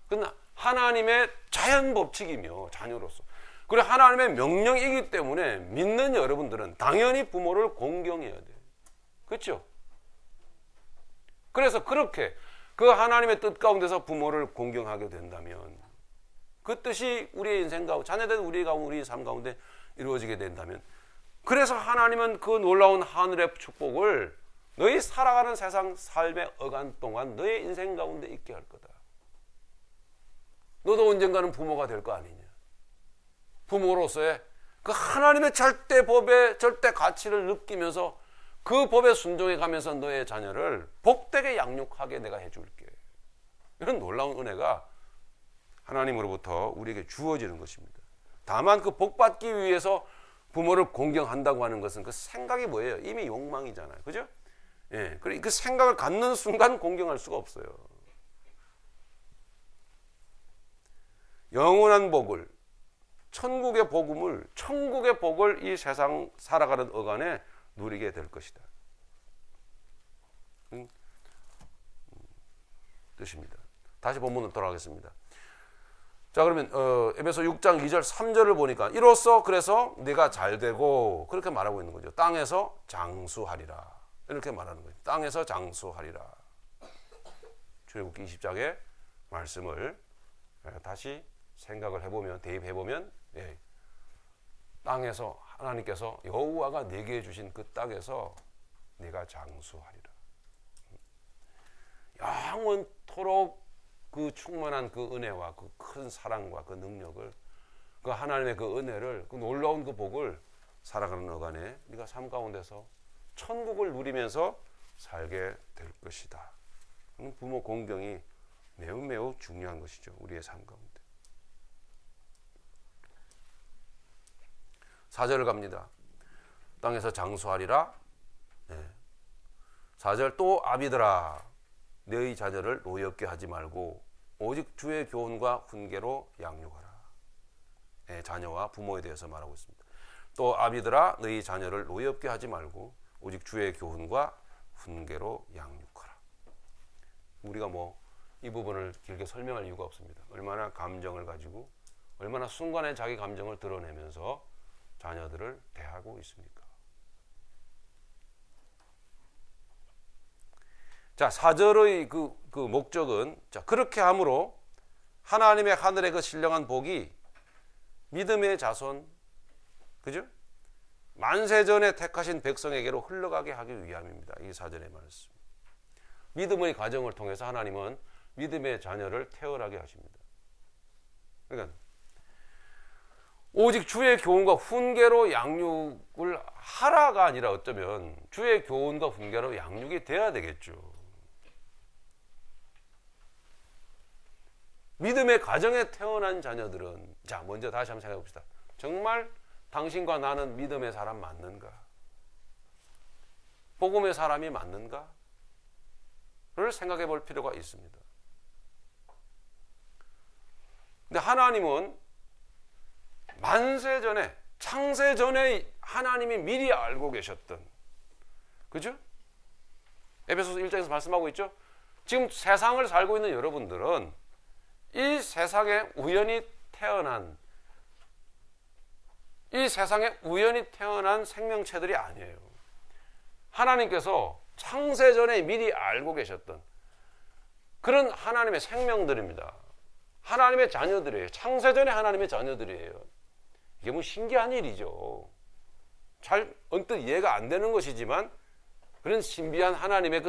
그러나 하나님의 자연 법칙이며 자녀로서, 그리고 하나님의 명령이기 때문에 믿는 여러분들은 당연히 부모를 공경해야 돼요. 그렇죠? 그래서 그렇게 그 하나님의 뜻 가운데서 부모를 공경하게 된다면, 그 뜻이 우리의 인생 가운데, 자녀된 우리의 삶 가운데 이루어지게 된다면, 그래서 하나님은 그 놀라운 하늘의 축복을 너희 살아가는 세상 삶의 어간 동안 너의 인생 가운데 있게 할 거다. 너도 언젠가는 부모가 될 거 아니냐. 부모로서의 그 하나님의 절대 법의 절대 가치를 느끼면서 그 법에 순종해 가면서 너의 자녀를 복되게 양육하게 내가 해줄게. 이런 놀라운 은혜가 하나님으로부터 우리에게 주어지는 것입니다. 다만 그 복받기 위해서 부모를 공경한다고 하는 것은 그 생각이 뭐예요? 이미 욕망이잖아요. 그죠? 예, 그 생각을 갖는 순간 공경할 수가 없어요. 영원한 복을, 천국의 복을 이 세상 살아가는 어간에 누리게 될 것이다. 뜻입니다. 다시 본문으로 돌아가겠습니다. 자, 그러면 에베소 6장 2절 3절을 보니까, 이로써 그래서 네가 잘되고, 그렇게 말하고 있는 거죠. 땅에서 장수하리라, 이렇게 말하는 거죠. 땅에서 장수하리라. 출애굽기 20장의 말씀을 다시 생각을 해보면, 대입해보면, 예, 땅에서 하나님께서 여호와가 내게 주신 그 땅에서 네가 장수하리라. 영원토록 그 충만한 그 은혜와 그 큰 사랑과 그 능력을, 그 하나님의 그 은혜를, 그 놀라운 그 복을 살아가는 어간에 네가 삶 가운데서 천국을 누리면서 살게 될 것이다. 부모 공경이 매우 매우 중요한 것이죠. 우리의 삶 가운데. 4절을 갑니다. 땅에서 장수하리라. 네. 4절, 또 아비들아 너희 자녀를 노엽게 하지 말고 오직 주의 교훈과 훈계로 양육하라. 네, 자녀와 부모에 대해서 말하고 있습니다. 또 아비들아 너희 자녀를 노엽게 하지 말고 오직 주의 교훈과 훈계로 양육하라. 우리가 뭐 이 부분을 길게 설명할 이유가 없습니다. 얼마나 감정을 가지고, 얼마나 순간에 자기 감정을 드러내면서 자녀들을 대하고 있습니까? 자, 4절의 그 목적은, 자, 그렇게 함으로 하나님의 하늘의 그 신령한 복이 믿음의 자손, 그죠? 만세전에 택하신 백성에게로 흘러가게 하기 위함입니다. 이 4절의 말씀. 믿음의 과정을 통해서 하나님은 믿음의 자녀를 태어나게 하십니다. 그러니까 오직 주의 교훈과 훈계로 양육을 하라가 아니라, 어쩌면 주의 교훈과 훈계로 양육이 돼야 되겠죠. 믿음의 가정에 태어난 자녀들은, 자, 먼저 다시 한번 생각해 봅시다. 정말 당신과 나는 믿음의 사람 맞는가? 복음의 사람이 맞는가? 를 생각해 볼 필요가 있습니다. 근데 하나님은 만세 전에, 창세 전에 하나님이 미리 알고 계셨던, 그죠? 에베소서 1장에서 말씀하고 있죠? 지금 세상을 살고 있는 여러분들은 이 세상에 우연히 태어난, 이 세상에 우연히 태어난 생명체들이 아니에요. 하나님께서 창세 전에 미리 알고 계셨던 그런 하나님의 생명들입니다. 하나님의 자녀들이에요. 창세 전에 하나님의 자녀들이에요. 이게 뭐 신기한 일이죠. 잘 언뜻 이해가 안 되는 것이지만 그런 신비한 하나님의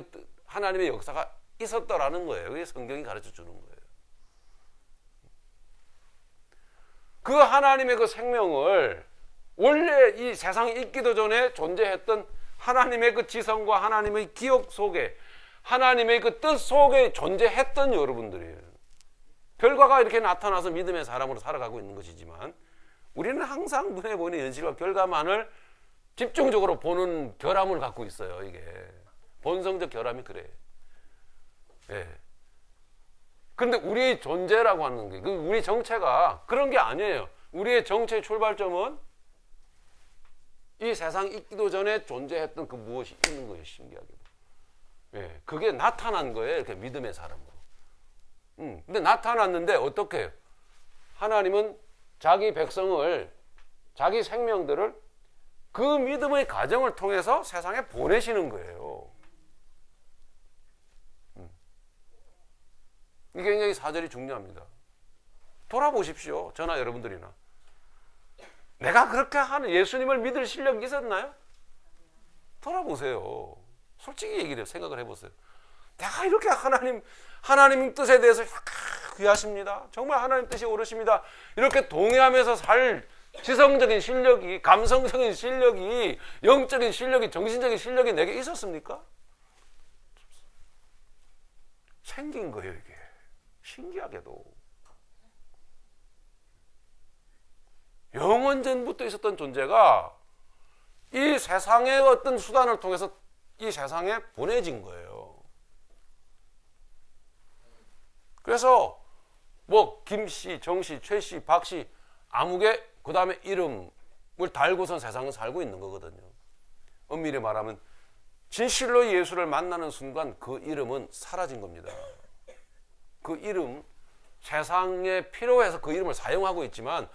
하나님의 역사가 있었다라는 거예요. 그게 성경이 가르쳐 주는 거예요. 그 하나님의 그 생명을 원래 이 세상이 있기도 전에 존재했던 하나님의 그 지성과 하나님의 기억 속에, 하나님의 그 뜻 속에 존재했던 여러분들이에요. 결과가 이렇게 나타나서 믿음의 사람으로 살아가고 있는 것이지만 우리는 항상 눈에 보이는 현실과 결과만을 집중적으로 보는 결함을 갖고 있어요. 이게 본성적 결함이 그래요. 예. 그런데 우리의 존재라고 하는 게, 우리 정체가 그런 게 아니에요. 우리의 정체의 출발점은 이 세상이 있기도 전에 존재했던 그 무엇이 있는 거예요. 신기하게도. 예. 그게 나타난 거예요. 이렇게 믿음의 사람으로. 근데 나타났는데 어떻게 해요? 하나님은 자기 백성을, 자기 생명들을 그 믿음의 과정을 통해서 세상에 보내시는 거예요. 이게 굉장히 사절이 중요합니다. 돌아보십시오. 저나 여러분들이나. 내가 그렇게 하는 예수님을 믿을 실력이 있었나요? 돌아보세요. 솔직히 얘기를 생각을 해보세요. 내가 이렇게 하나님 뜻에 대해서 귀하십니다. 정말 하나님 뜻이 옳으십니다. 이렇게 동의하면서 살 지성적인 실력이, 감성적인 실력이, 영적인 실력이, 정신적인 실력이 내게 있었습니까? 생긴 거예요, 이게. 신기하게도. 영원 전부터 있었던 존재가 이 세상의 어떤 수단을 통해서 이 세상에 보내진 거예요. 그래서 뭐 김씨, 정씨, 최씨, 박씨, 아무개 그 다음에 이름을 달고선 세상을 살고 있는 거거든요. 엄밀히 말하면 진실로 예수를 만나는 순간 그 이름은 사라진 겁니다. 그 이름, 세상에 필요해서 그 이름을 사용하고 있지만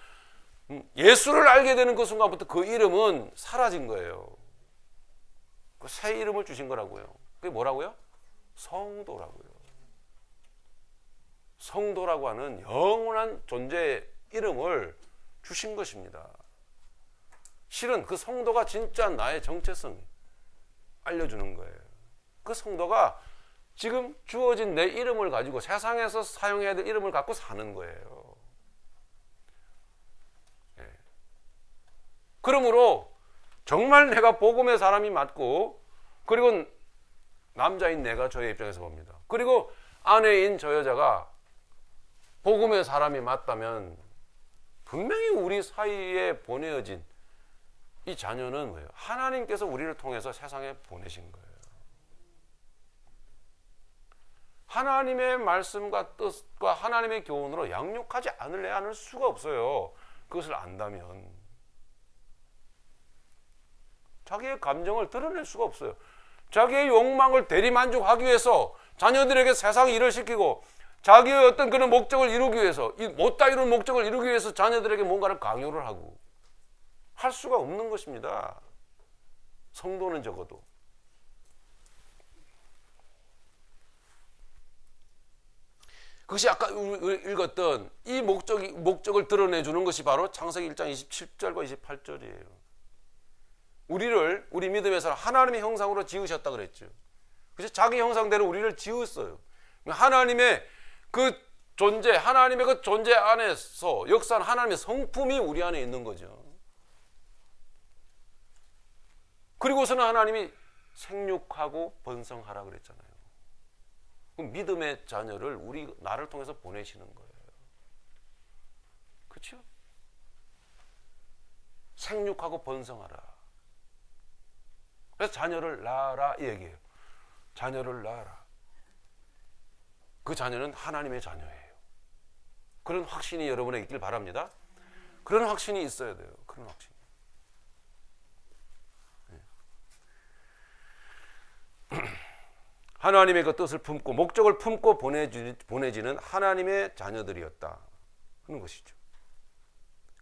예수를 알게 되는 그 순간부터 그 이름은 사라진 거예요. 그 새 이름을 주신 거라고요. 그게 뭐라고요? 성도라고요. 성도라고 하는 영원한 존재의 이름을 주신 것입니다. 실은 그 성도가 진짜 나의 정체성을 알려주는 거예요. 그 성도가 지금 주어진 내 이름을 가지고 세상에서 사용해야 될 이름을 갖고 사는 거예요. 예. 그러므로 정말 내가 복음의 사람이 맞고, 그리고 남자인 내가 저의 입장에서 봅니다. 그리고 아내인 저 여자가 복음의 사람이 맞다면 분명히 우리 사이에 보내어진 이 자녀는 뭐예요? 하나님께서 우리를 통해서 세상에 보내신 거예요. 하나님의 말씀과 뜻과 하나님의 교훈으로 양육하지 않을 수가 없어요. 그것을 안다면. 자기의 감정을 드러낼 수가 없어요. 자기의 욕망을 대리만족하기 위해서 자녀들에게 세상 일을 시키고 자기의 어떤 그런 목적을 이루기 위해서, 못다 이룬 목적을 이루기 위해서 자녀들에게 뭔가를 강요를 하고 할 수가 없는 것입니다. 성도는 적어도. 그것이 아까 읽었던 이 목적을 드러내주는 것이 바로 창세기 1장 27절과 28절이에요. 우리 믿음의 사람 하나님의 형상으로 지으셨다 그랬죠. 그래서 자기 형상대로 우리를 지었어요. 하나님의 그 존재, 하나님의 그 존재 안에서 역사는 하나님의 성품이 우리 안에 있는 거죠. 그리고서는 하나님이 생육하고 번성하라 그랬잖아요. 그럼 믿음의 자녀를 나를 통해서 보내시는 거예요. 그렇죠? 생육하고 번성하라. 그래서 자녀를 낳아라 이 얘기예요. 자녀를 낳아라. 그 자녀는 하나님의 자녀예요. 그런 확신이 여러분에게 있길 바랍니다. 그런 확신이 있어야 돼요. 그런 확신. 하나님의 그 뜻을 품고 목적을 품고 보내지는 하나님의 자녀들이었다 하는 것이죠.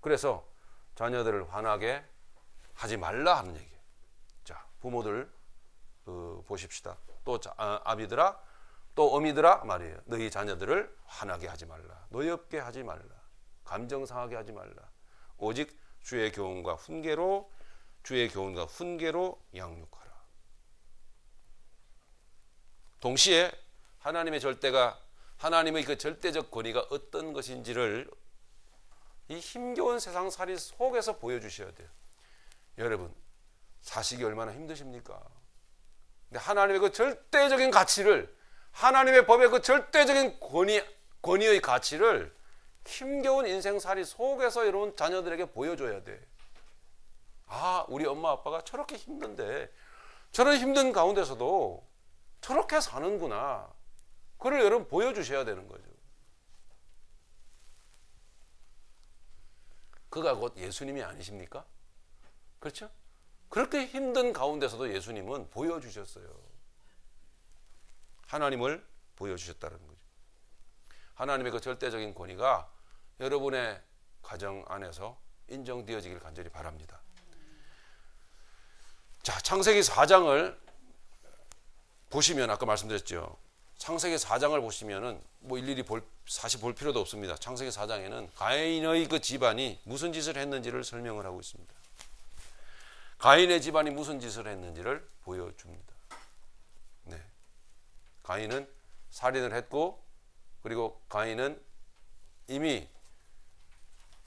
그래서 자녀들을 화나게 하지 말라 하는 얘기예요. 자, 부모들 보십시다. 또 아비들아, 또 어미들아 말이에요. 너희 자녀들을 화나게 하지 말라, 노엽게 하지 말라, 감정 상하게 하지 말라. 오직 주의 교훈과 훈계로 양육하라. 동시에 하나님의 그 절대적 권위가 어떤 것인지를 이 힘겨운 세상살이 속에서 보여주셔야 돼요. 여러분, 사시기 얼마나 힘드십니까? 근데 하나님의 그 절대적인 가치를, 하나님의 법의 그 절대적인 권위의 가치를 힘겨운 인생살이 속에서 여러분 자녀들에게 보여줘야 돼. 아, 우리 엄마 아빠가 저렇게 힘든데 저런 힘든 가운데서도 저렇게 사는구나. 그걸 여러분 보여주셔야 되는 거죠. 그가 곧 예수님이 아니십니까? 그렇죠? 그렇게 힘든 가운데서도 예수님은 보여주셨어요. 하나님을 보여주셨다는 거죠. 하나님의 그 절대적인 권위가 여러분의 가정 안에서 인정되어지길 간절히 바랍니다. 자, 창세기 4장을 보시면 아까 말씀드렸죠. 창세기 4장을 보시면은 뭐 일일이 사실 볼 필요도 없습니다. 창세기 4장에는 가인의 그 집안이 무슨 짓을 했는지를 설명을 하고 있습니다. 가인의 집안이 무슨 짓을 했는지를 보여줍니다. 네. 가인은 살인을 했고, 그리고 가인은 이미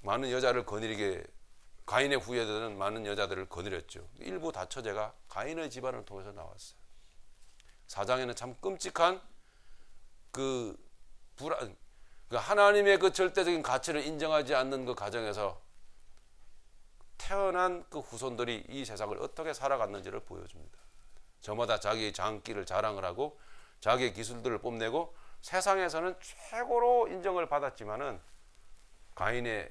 많은 여자를 거느리게, 가인의 후예들은 많은 여자들을 거느렸죠. 일부 다처제가 가인의 집안을 통해서 나왔어요. 4장에는 참 끔찍한 하나님의 그 절대적인 가치를 인정하지 않는 그 가정에서 태어난 그 후손들이 이 세상을 어떻게 살아갔는지를 보여줍니다. 저마다 자기의 장기를 자랑을 하고 자기의 기술들을 뽐내고 세상에서는 최고로 인정을 받았지만은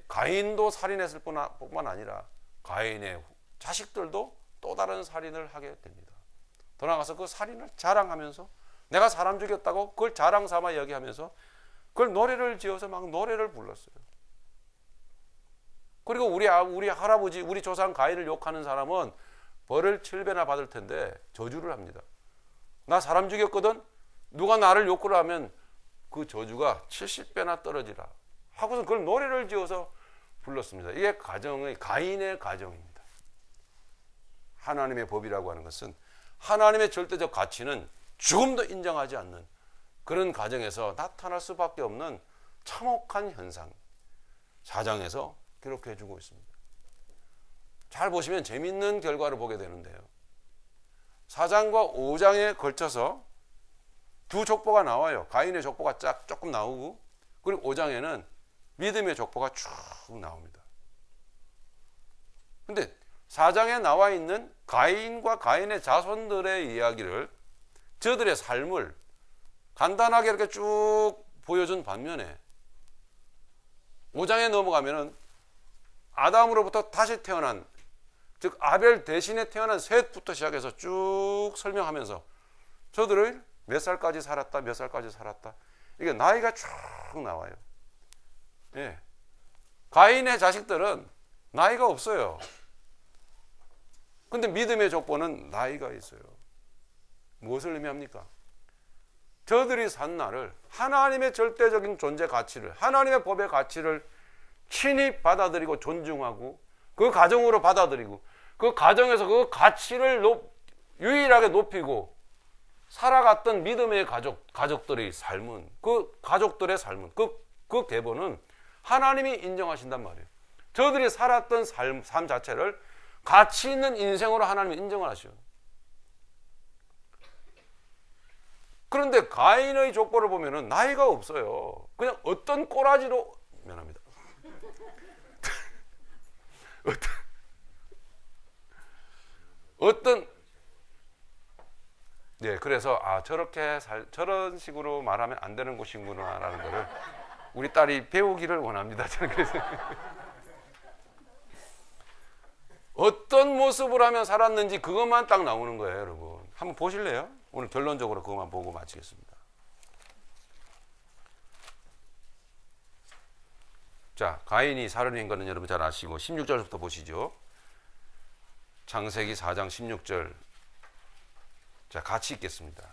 가인도 살인했을 뿐만 아니라 가인의 자식들도 또 다른 살인을 하게 됩니다. 돌아가서 그 살인을 자랑하면서 내가 사람 죽였다고 그걸 자랑 삼아 이야기하면서 그걸 노래를 지어서 막 노래를 불렀어요. 그리고 우리 할아버지, 우리 조상 가인을 욕하는 사람은 벌을 7배나 받을 텐데 저주를 합니다. 나 사람 죽였거든. 누가 나를 욕을 하면 그 저주가 70배나 떨어지라 하고서 그걸 노래를 지어서 불렀습니다. 이게 가인의 가정입니다. 하나님의 법이라고 하는 것은 하나님의 절대적 가치는 죽음도 인정하지 않는 그런 가정에서 나타날 수밖에 없는 참혹한 현상, 4장에서 기록해 주고 있습니다. 잘 보시면 재미있는 결과를 보게 되는데요. 4장과 5장에 걸쳐서 두 족보가 나와요. 가인의 족보가 조금 나오고, 그리고 5장에는 믿음의 족보가 쭉 나옵니다. 근데 4장에 나와 있는 가인과 가인의 자손들의 이야기를, 저들의 삶을 간단하게 이렇게 쭉 보여준 반면에 5장에 넘어가면은 아담으로부터 다시 태어난, 즉 아벨 대신에 태어난 셋부터 시작해서 쭉 설명하면서 저들을 몇 살까지 살았다, 몇 살까지 살았다, 이게 나이가 쭉 나와요. 예. 가인의 자식들은 나이가 없어요. 근데 믿음의 족보는 나이가 있어요. 무엇을 의미합니까? 저들이 산 날을 하나님의 절대적인 존재 가치를, 하나님의 법의 가치를 친히 받아들이고 존중하고 그 가정으로 받아들이고 그 가정에서 그 가치를 유일하게 높이고 살아갔던 믿음의 가족들의 삶은, 그 가족들의 삶은, 그 계보는 하나님이 인정하신단 말이에요. 저들이 살았던 삶 자체를 가치 있는 인생으로 하나님이 인정을 하셔요. 그런데 가인의 족보를 보면은 나이가 없어요. 그냥 어떤 꼬라지로, 미안합니다. 어떤 네, 그래서 저런 식으로 말하면 안 되는 곳이구나라는 거를 우리 딸이 배우기를 원합니다. 저는 그래서 어떤 모습을 하면 살았는지 그것만 딱 나오는 거예요, 여러분. 한번 보실래요? 오늘 결론적으로 그것만 보고 마치겠습니다. 자, 가인이 살인한 거는 여러분 잘 아시고 16절부터 보시죠. 창세기 4장 16절. 자, 같이 읽겠습니다.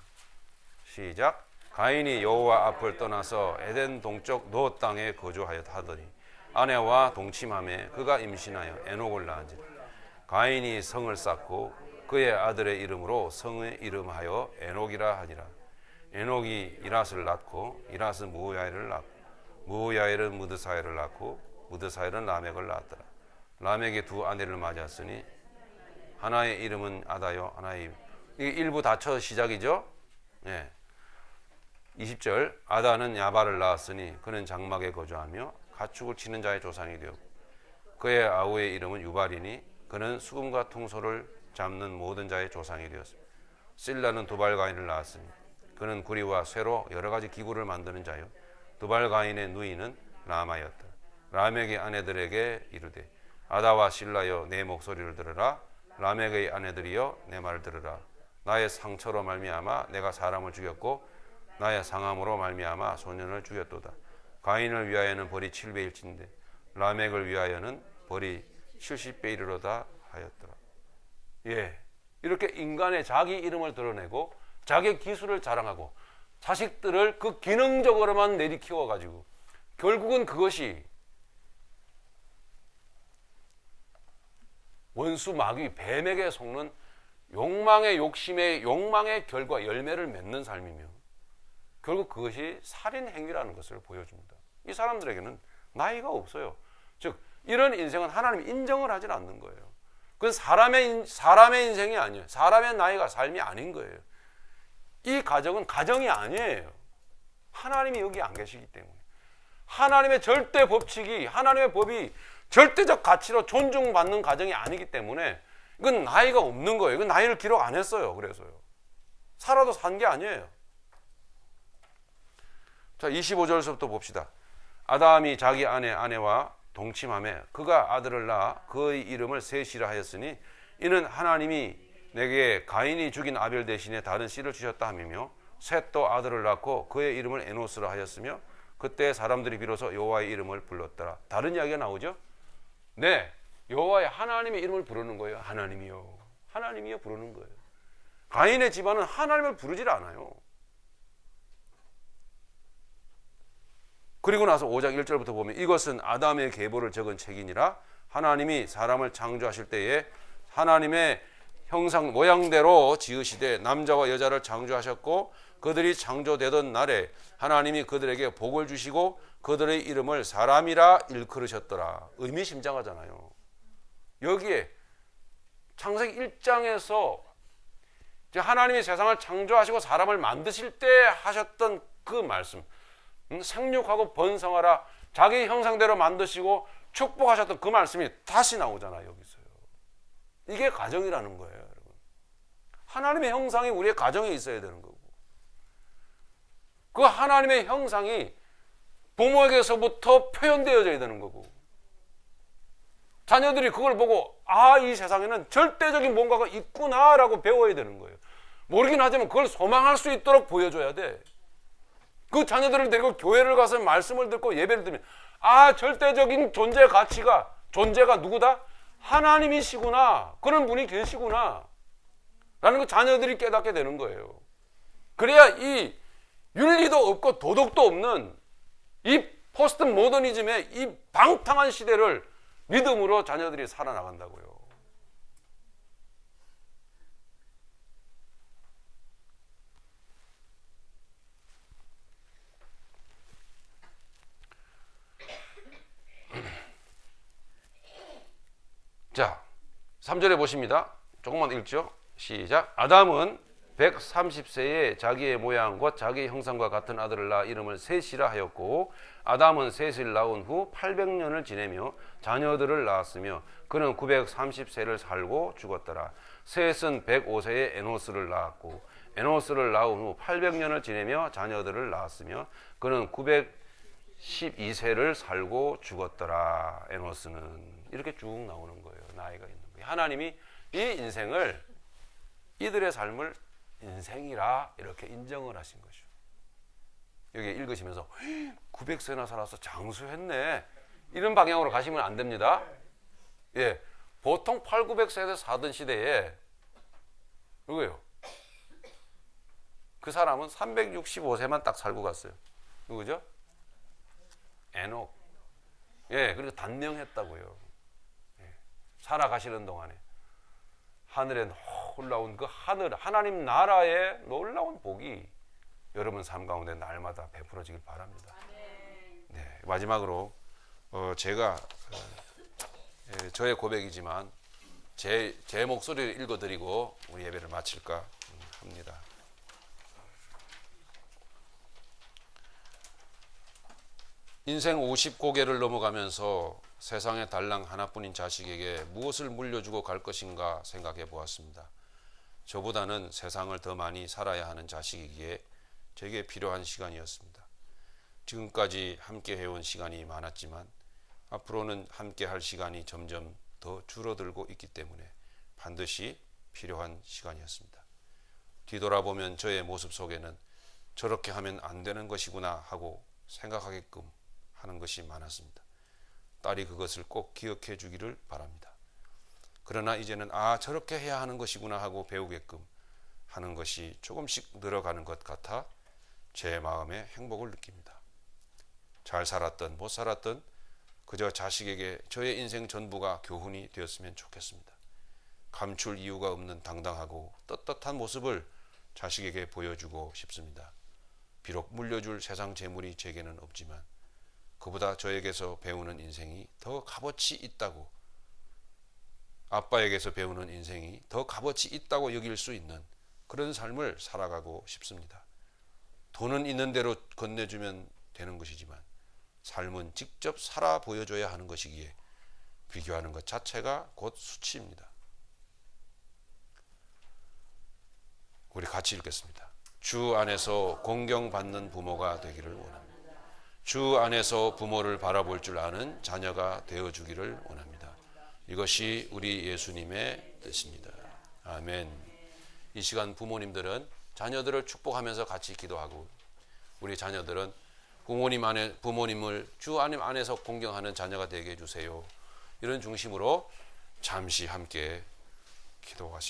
시작. 가인이 여호와 앞을 떠나서 에덴 동쪽 노 땅에 거주하였하더니 아내와 동침하매 그가 임신하여 에녹을 낳은지라. 가인이 성을 쌓고 그의 아들의 이름으로 성의 이름하여 에녹이라 하니라. 에녹이 이랏을 낳고 이랏은 무야엘을 낳고 무야엘은 무드사엘을 낳고 무드사엘은 라멕을 낳았더라. 라멕이 두 아내를 맞았으니 하나의 이름은 아다요 하나의 이게 일부 다쳐 시작이죠. 예. 20절. 아다는 야발을 낳았으니 그는 장막에 거주하며 가축을 치는 자의 조상이 되었고 그의 아우의 이름은 유발이니 그는 수금과 퉁소를 잡는 모든 자의 조상이 되었습니다. 실라는 두발가인을 낳았으니 그는 구리와 쇠로 여러 가지 기구를 만드는 자요 두발가인의 누이는 라마였다. 라멕의 아내들에게 이르되 아다와 실라여 내 목소리를 들으라. 라멕의 아내들이여 내 말을 들으라. 나의 상처로 말미암아 내가 사람을 죽였고 나의 상함으로 말미암아 소년을 죽였도다. 가인을 위하여는 벌이 7배일진데 라멕을 위하여는 벌이 70배 이르로다 하였더라. 예, 이렇게 인간의 자기 이름을 드러내고 자기 기술을 자랑하고 자식들을 그 기능적으로만 내리키워가지고 결국은 그것이 원수 마귀 뱀에게 속는 욕망의 욕심의 욕망의 결과 열매를 맺는 삶이며 결국 그것이 살인 행위라는 것을 보여줍니다. 이 사람들에게는 나이가 없어요. 즉 이런 인생은 하나님이 인정을 하지 않는 거예요. 그건 사람의 인생이 아니에요. 사람의 나이가 삶이 아닌 거예요. 이 가정은 가정이 아니에요. 하나님이 여기 안 계시기 때문에 하나님의 절대 법칙이 하나님의 법이 절대적 가치로 존중받는 가정이 아니기 때문에 이건 나이가 없는 거예요. 이건 나이를 기록 안 했어요. 그래서요. 살아도 산 게 아니에요. 자, 25절부터 봅시다. 아담이 자기 아내와 동침하며 그가 아들을 낳아 그의 이름을 셋이라 하였으니 이는 하나님이 내게 가인이 죽인 아벨 대신에 다른 씨를 주셨다 함이며 셋도 아들을 낳고 그의 이름을 에노스라 하였으며 그때 사람들이 비로소 여호와의 이름을 불렀더라. 다른 이야기가 나오죠? 네, 여호와의 하나님의 이름을 부르는 거예요. 하나님이요 부르는 거예요. 가인의 집안은 하나님을 부르질 않아요. 그리고 나서 5장 1절부터 보면 이것은 아담의 계보를 적은 책이니라. 하나님이 사람을 창조하실 때에 하나님의 형상 모양대로 지으시되 남자와 여자를 창조하셨고 그들이 창조되던 날에 하나님이 그들에게 복을 주시고 그들의 이름을 사람이라 일컬으셨더라. 의미심장하잖아요. 여기에 창세기 1장에서 하나님이 세상을 창조하시고 사람을 만드실 때 하셨던 그 말씀, 생육하고 번성하라, 자기 형상대로 만드시고 축복하셨던 그 말씀이 다시 나오잖아요. 여기서요. 이게 가정이라는 거예요, 여러분. 하나님의 형상이 우리의 가정에 있어야 되는 거고, 그 하나님의 형상이 부모에게서부터 표현되어져야 되는 거고, 자녀들이 그걸 보고 이 세상에는 절대적인 뭔가가 있구나라고 배워야 되는 거예요. 모르긴 하지만 그걸 소망할 수 있도록 보여줘야 돼. 그 자녀들을 데리고 교회를 가서 말씀을 듣고 예배를 드리면 절대적인 존재가 누구다? 하나님이시구나. 그런 분이 계시구나 라는 거 자녀들이 깨닫게 되는 거예요. 그래야 이 윤리도 없고 도덕도 없는 이 포스트 모더니즘의 이 방탕한 시대를 믿음으로 자녀들이 살아나간다고요. 자, 3절에 보십니다. 조금만 읽죠. 시작. 아담은 130세에 자기의 모양 곧 자기의 형상과 같은 아들을 낳아 이름을 셋이라 하였고 아담은 셋을 낳은 후 800년을 지내며 자녀들을 낳았으며 그는 930세를 살고 죽었더라. 셋은 105세에 에노스를 낳았고 에노스를 낳은 후 800년을 지내며 자녀들을 낳았으며 그는 912세를 살고 죽었더라. 에노스는 이렇게 쭉 나오는 거예요. 나이가 있는 거예요. 하나님이 이 인생을 이들의 삶을 인생이라 이렇게 인정을 하신 거죠. 여기 읽으시면서 900세나 살아서 장수했네 이런 방향으로 가시면 안 됩니다. 예, 보통 8, 900세에 사던 시대에 누구예요? 그 사람은 365세만 딱 살고 갔어요. 누구죠? 에녹. 예, 그리고 단명했다고요. 예, 살아가시는 동안에 하늘에 올라온 그 하늘, 하나님 나라의 놀라운 복이 여러분 삶 가운데 날마다 베풀어지길 바랍니다. 네, 마지막으로 제가 저의 고백이지만 제 목소리를 읽어드리고 우리 예배를 마칠까 합니다. 인생 50고개를 넘어가면서 세상에 달랑 하나뿐인 자식에게 무엇을 물려주고 갈 것인가 생각해 보았습니다. 저보다는 세상을 더 많이 살아야 하는 자식이기에 제게 필요한 시간이었습니다. 지금까지 함께 해온 시간이 많았지만 앞으로는 함께 할 시간이 점점 더 줄어들고 있기 때문에 반드시 필요한 시간이었습니다. 뒤돌아보면 저의 모습 속에는 저렇게 하면 안 되는 것이구나 하고 생각하게끔 하는 것이 많았습니다. 딸이 그것을 꼭 기억해 주기를 바랍니다. 그러나 이제는 저렇게 해야 하는 것이구나 하고 배우게끔 하는 것이 조금씩 늘어가는 것 같아 제 마음에 행복을 느낍니다. 잘 살았든 못 살았든 그저 자식에게 저의 인생 전부가 교훈이 되었으면 좋겠습니다. 감출 이유가 없는 당당하고 떳떳한 모습을 자식에게 보여주고 싶습니다. 비록 물려줄 세상 재물이 제게는 없지만 그보다 저에게서 배우는 인생이 더 값어치 있다고, 아빠에게서 배우는 인생이 더 값어치 있다고 여길 수 있는 그런 삶을 살아가고 싶습니다. 돈은 있는 대로 건네주면 되는 것이지만 삶은 직접 살아 보여줘야 하는 것이기에 비교하는 것 자체가 곧 수치입니다. 우리 같이 읽겠습니다. 주 안에서 공경받는 부모가 되기를 원합니다. 주 안에서 부모를 바라볼 줄 아는 자녀가 되어주기를 원합니다. 이것이 우리 예수님의 뜻입니다. 아멘. 이 시간 부모님들은 자녀들을 축복하면서 같이 기도하고 우리 자녀들은 부모님을 주 안에서 공경하는 자녀가 되게 해주세요. 이런 중심으로 잠시 함께 기도하십니다.